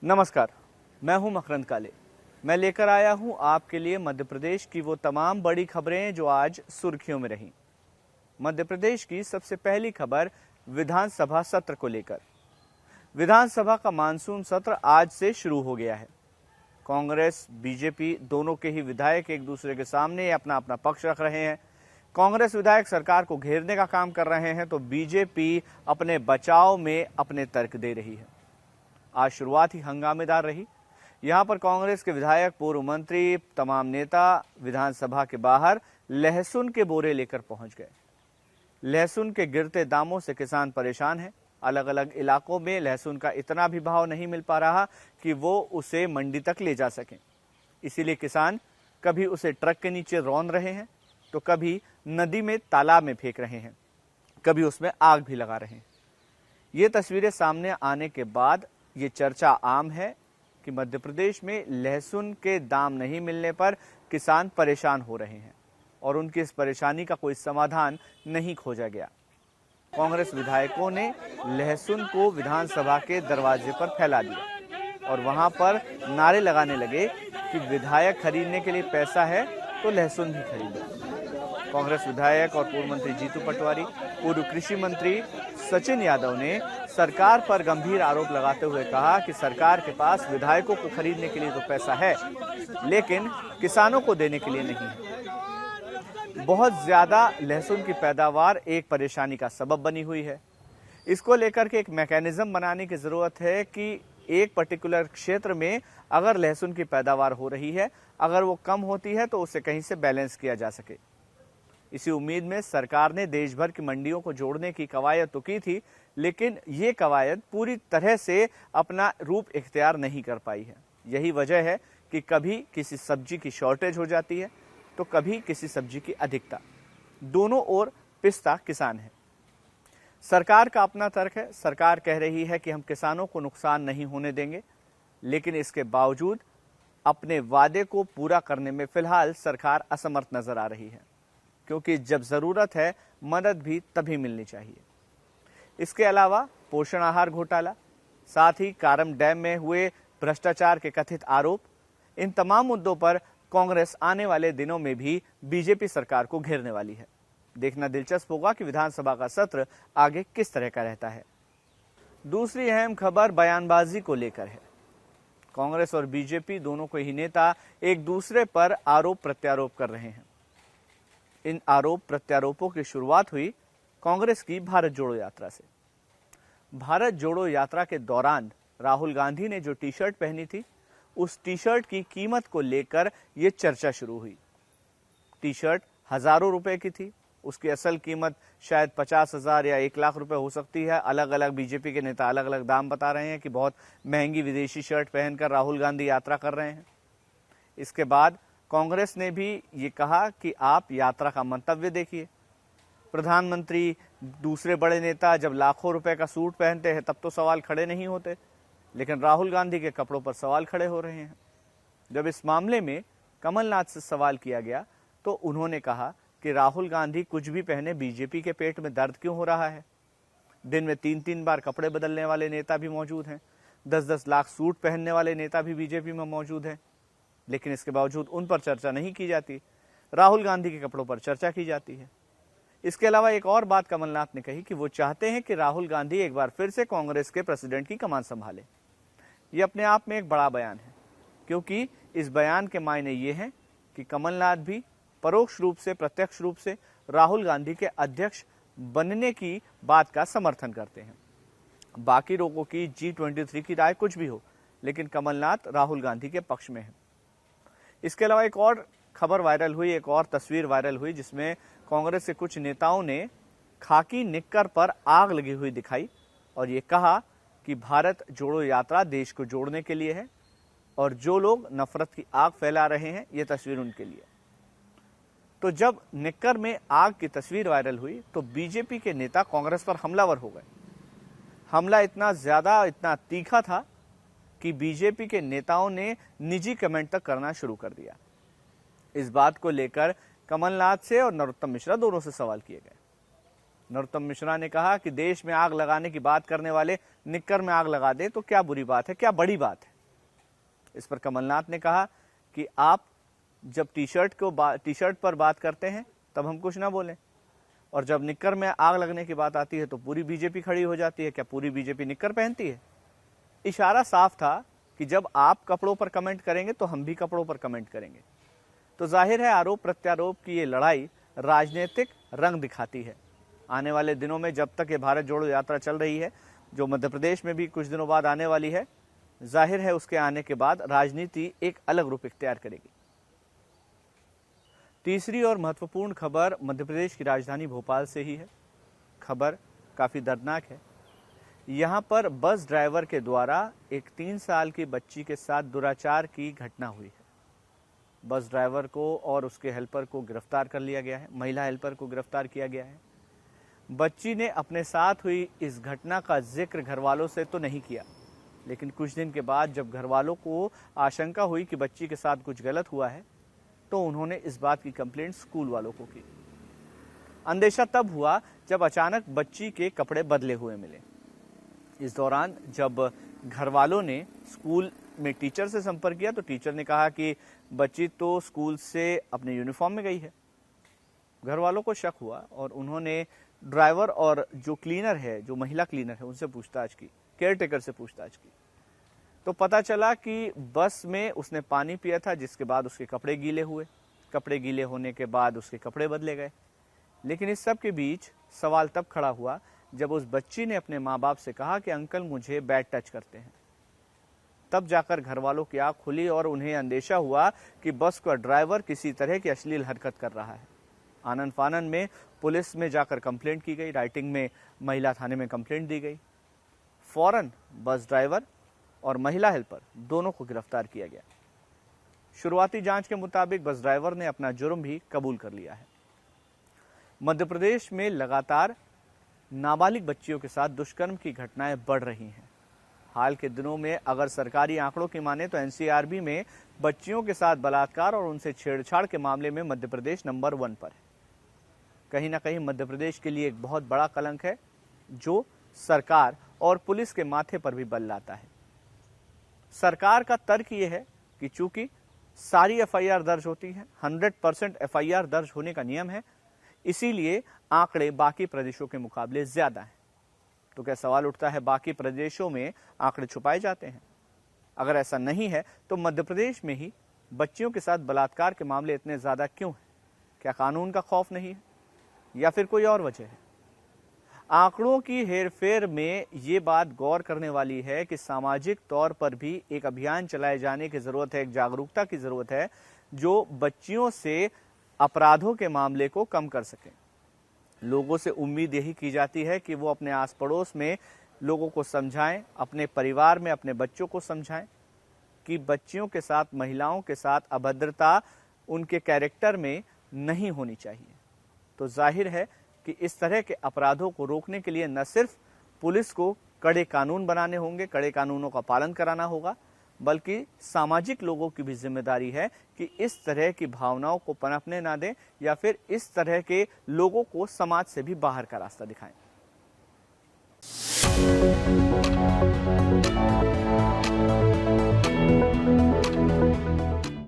नमस्कार, मैं हूं मकरंद काले। मैं लेकर आया हूं आपके लिए मध्य प्रदेश की वो तमाम बड़ी खबरें जो आज सुर्खियों में रहीं। मध्य प्रदेश की सबसे पहली खबर विधानसभा सत्र को लेकर। विधानसभा का मानसून सत्र आज से शुरू हो गया है। कांग्रेस, बीजेपी दोनों के ही विधायक एक दूसरे के सामने अपना अपना पक्ष रख रहे हैं। कांग्रेस विधायक सरकार को घेरने का काम कर रहे हैं तो बीजेपी अपने बचाव में अपने तर्क दे रही है। आज शुरुआत ही हंगामेदार रही। यहां पर कांग्रेस के विधायक, पूर्व मंत्री, तमाम नेता विधानसभा के बाहर लहसुन के बोरे लेकर पहुंच गए। लहसुन के गिरते दामों से किसान परेशान हैं। अलग अलग इलाकों में लहसुन का इतना भी भाव नहीं मिल पा रहा कि वो उसे मंडी तक ले जा सकें। इसीलिए किसान कभी उसे ट्रक के नीचे रौंद रहे हैं तो कभी नदी में, तालाब में फेंक रहे हैं, कभी उसमें आग भी लगा रहे हैं। ये तस्वीरें सामने आने के बाद ये चर्चा आम है कि मध्य प्रदेश में लहसुन के दाम नहीं मिलने पर किसान परेशान हो रहे हैं और उनकी इस परेशानी का कोई समाधान नहीं खोजा गया। कांग्रेस विधायकों ने लहसुन को विधानसभा के दरवाजे पर फैला दिया और वहां पर नारे लगाने लगे कि विधायक खरीदने के लिए पैसा है तो लहसुन भी खरीदो। कांग्रेस विधायक और पूर्व मंत्री जीतू पटवारी, पूर्व कृषि मंत्री सचिन यादव ने सरकार पर गंभीर आरोप लगाते हुए कहा कि सरकार के पास विधायकों को खरीदने के लिए तो पैसा है, लेकिन किसानों को देने के लिए नहीं है। बहुत ज्यादा लहसुन की पैदावार एक परेशानी का सबब बनी हुई है। इसको लेकर के एक मैकेनिज्म बनाने की जरूरत है कि एक पर्टिकुलर क्षेत्र में अगर लहसुन की पैदावार हो रही है, अगर वो कम होती है तो उसे कहीं से बैलेंस किया जा सके। इसी उम्मीद में सरकार ने देश भर की मंडियों को जोड़ने की कवायद तो की थी, लेकिन ये कवायद पूरी तरह से अपना रूप इख्तियार नहीं कर पाई है। यही वजह है कि कभी किसी सब्जी की शॉर्टेज हो जाती है तो कभी किसी सब्जी की अधिकता। दोनों ओर पिसता किसान है। सरकार का अपना तर्क है। सरकार कह रही है कि हम किसानों को नुकसान नहीं होने देंगे, लेकिन इसके बावजूद अपने वादे को पूरा करने में फिलहाल सरकार असमर्थ नजर आ रही है, क्योंकि जब जरूरत है मदद भी तभी मिलनी चाहिए। इसके अलावा पोषण आहार घोटाला, साथ ही कारम डैम में हुए भ्रष्टाचार के कथित आरोप, इन तमाम मुद्दों पर कांग्रेस आने वाले दिनों में भी बीजेपी सरकार को घेरने वाली है। देखना दिलचस्प होगा कि विधानसभा का सत्र आगे किस तरह का रहता है। दूसरी अहम खबर बयानबाजी को लेकर है। कांग्रेस और बीजेपी दोनों को ही नेता एक दूसरे पर आरोप प्रत्यारोप कर रहे हैं। इन आरोप प्रत्यारोपों की शुरुआत हुई कांग्रेस की भारत जोड़ो यात्रा से। भारत जोड़ो यात्रा के दौरान राहुल गांधी ने जो टी शर्ट पहनी थी, उस टी शर्ट की कीमत को लेकर यह चर्चा शुरू हुई। टी शर्ट हजारों रुपए की थी, उसकी असल कीमत शायद 50,000 या 1 लाख रुपए हो सकती है। अलग अलग बीजेपी के नेता अलग अलग दाम बता रहे हैं कि बहुत महंगी विदेशी शर्ट पहनकर राहुल गांधी यात्रा कर रहे हैं। इसके बाद कांग्रेस ने भी ये कहा कि आप यात्रा का मंतव्य देखिए। प्रधानमंत्री, दूसरे बड़े नेता जब लाखों रुपए का सूट पहनते हैं तब तो सवाल खड़े नहीं होते, लेकिन राहुल गांधी के कपड़ों पर सवाल खड़े हो रहे हैं। जब इस मामले में कमलनाथ से सवाल किया गया तो उन्होंने कहा कि राहुल गांधी कुछ भी पहने, बीजेपी के पेट में दर्द क्यों हो रहा है। दिन में 3-3 बार कपड़े बदलने वाले नेता भी मौजूद हैं, 10-10 लाख सूट पहनने वाले नेता भी बीजेपी में मौजूद हैं, लेकिन इसके बावजूद उन पर चर्चा नहीं की जाती। राहुल गांधी के कपड़ों पर चर्चा की जाती है। इसके अलावा एक और बात कमलनाथ ने कही कि वो चाहते हैं कि राहुल गांधी एक बार फिर से कांग्रेस के प्रेसिडेंट की कमान संभाले। ये अपने आप में एक बड़ा बयान है, क्योंकि इस बयान के मायने ये हैं कि कमलनाथ भी परोक्ष रूप से, प्रत्यक्ष रूप से राहुल गांधी के अध्यक्ष बनने की बात का समर्थन करते हैं। बाकी लोगों की G23 की राय कुछ भी हो, लेकिन कमलनाथ राहुल गांधी के पक्ष में है। इसके अलावा एक और खबर वायरल हुई, एक और तस्वीर वायरल हुई, जिसमें कांग्रेस के कुछ नेताओं ने खाकी निक्कर पर आग लगी हुई दिखाई और ये कहा कि भारत जोड़ो यात्रा देश को जोड़ने के लिए है और जो लोग नफरत की आग फैला रहे हैं, ये तस्वीर उनके लिए। तो जब निक्कर में आग की तस्वीर वायरल हुई तो बीजेपी के नेता कांग्रेस पर हमलावर हो गए। हमला इतना ज्यादा, इतना तीखा था कि बीजेपी के नेताओं ने निजी कमेंट तक करना शुरू कर दिया। इस बात को लेकर कमलनाथ से और नरोत्तम मिश्रा दोनों से सवाल किए गए। नरोत्तम मिश्रा ने कहा कि देश में आग लगाने की बात करने वाले निक्कर में आग लगा दे तो क्या बुरी बात है, क्या बड़ी बात है। इस पर कमलनाथ ने कहा कि आप जब टी शर्ट पर बात करते हैं तब हम कुछ ना बोलें, और जब निक्कर में आग लगने की बात आती है तो पूरी बीजेपी खड़ी हो जाती है। क्या पूरी बीजेपी निक्कर पहनती है? इशारा साफ था कि जब आप कपड़ों पर कमेंट करेंगे तो हम भी कपड़ों पर कमेंट करेंगे। तो जाहिर है आरोप प्रत्यारोप की ये लड़ाई राजनीतिक रंग दिखाती है। आने वाले दिनों में जब तक ये भारत जोड़ो यात्रा चल रही है, जो मध्य प्रदेश में भी कुछ दिनों बाद आने वाली है, जाहिर है उसके आने के बाद राजनीति एक अलग रूप इख्तियार करेगी। तीसरी और महत्वपूर्ण खबर मध्य प्रदेश की राजधानी भोपाल से ही है। खबर काफी दर्दनाक है। यहां पर बस ड्राइवर के द्वारा एक 3 साल की बच्ची के साथ दुराचार की घटना हुई है। बस ड्राइवर को और उसके हेल्पर को गिरफ्तार कर लिया गया है। महिला हेल्पर को गिरफ्तार किया गया है। बच्ची ने अपने साथ हुई इस घटना का जिक्र घर वालों से तो नहीं किया, लेकिन कुछ दिन के बाद जब घर वालों को आशंका हुई कि बच्ची के साथ कुछ गलत हुआ है तो उन्होंने इस बात की कंप्लेंट स्कूल वालों को की। अंदेशा तब हुआ जब अचानक बच्ची के कपड़े बदले हुए मिले। इस दौरान जब घर वालों ने स्कूल में टीचर से संपर्क किया तो टीचर ने कहा कि बच्ची तो स्कूल से अपने यूनिफॉर्म में गई है। घर वालों को शक हुआ और उन्होंने ड्राइवर और जो क्लीनर है, जो महिला क्लीनर है, उनसे पूछताछ की, केयरटेकर से पूछताछ की। तो पता चला कि बस में उसने पानी पिया था, जिसके बाद उसके कपड़े गीले हुए। कपड़े गीले होने के बाद उसके कपड़े बदले गए। लेकिन इस सब के बीच सवाल तब खड़ा हुआ जब उस बच्ची ने अपने माँ बाप से कहा कि अंकल मुझे बैड टच करते हैं। तब जाकर घर वालों की आंख खुली और उन्हें अंदेशा हुआ कि बस का ड्राइवर किसी तरह की अश्लील हरकत कर रहा है। आनन फानन में पुलिस में जाकर कंप्लेंट की गई, राइटिंग में महिला थाने में कंप्लेंट दी गई। फौरन बस ड्राइवर और महिला हेल्पर दोनों को गिरफ्तार किया गया। शुरुआती जांच के मुताबिक बस ड्राइवर ने अपना जुर्म भी कबूल कर लिया है। मध्य प्रदेश में लगातार नाबालिग बच्चियों के साथ दुष्कर्म की घटनाएं बढ़ रही हैं। हाल के दिनों में अगर सरकारी आंकड़ों की माने तो एनसीआरबी में बच्चियों के साथ बलात्कार और उनसे छेड़छाड़ के मामले में मध्य प्रदेश नंबर 1 पर है। कहीं ना कहीं मध्य प्रदेश के लिए एक बहुत बड़ा कलंक है, जो सरकार और पुलिस के माथे पर भी बल लाता है। सरकार का तर्क यह है कि चूंकि सारी एफआईआर दर्ज होती है, 100% एफआईआर दर्ज होने का नियम है, इसीलिए आंकड़े बाकी प्रदेशों के मुकाबले ज्यादा हैं। तो क्या सवाल उठता है, बाकी प्रदेशों में आंकड़े छुपाए जाते हैं? अगर ऐसा नहीं है तो मध्य प्रदेश में ही बच्चियों के साथ बलात्कार के मामले इतने ज्यादा क्यों हैं? क्या कानून का खौफ नहीं है या फिर कोई और वजह है? आंकड़ों की हेरफेर में ये बात गौर करने वाली है कि सामाजिक तौर पर भी एक अभियान चलाए जाने की जरूरत है, एक जागरूकता की जरूरत है, जो बच्चियों से अपराधों के मामले को कम कर सके। लोगों से उम्मीद यही की जाती है कि वो अपने आस पड़ोस में लोगों को समझाएं, अपने परिवार में अपने बच्चों को समझाएं कि बच्चियों के साथ, महिलाओं के साथ अभद्रता उनके कैरेक्टर में नहीं होनी चाहिए। तो जाहिर है कि इस तरह के अपराधों को रोकने के लिए न सिर्फ पुलिस को कड़े कानून बनाने होंगे, कड़े कानूनों का पालन कराना होगा, बल्कि सामाजिक लोगों की भी जिम्मेदारी है कि इस तरह की भावनाओं को पनपने ना दें या फिर इस तरह के लोगों को समाज से भी बाहर का रास्ता दिखाएं।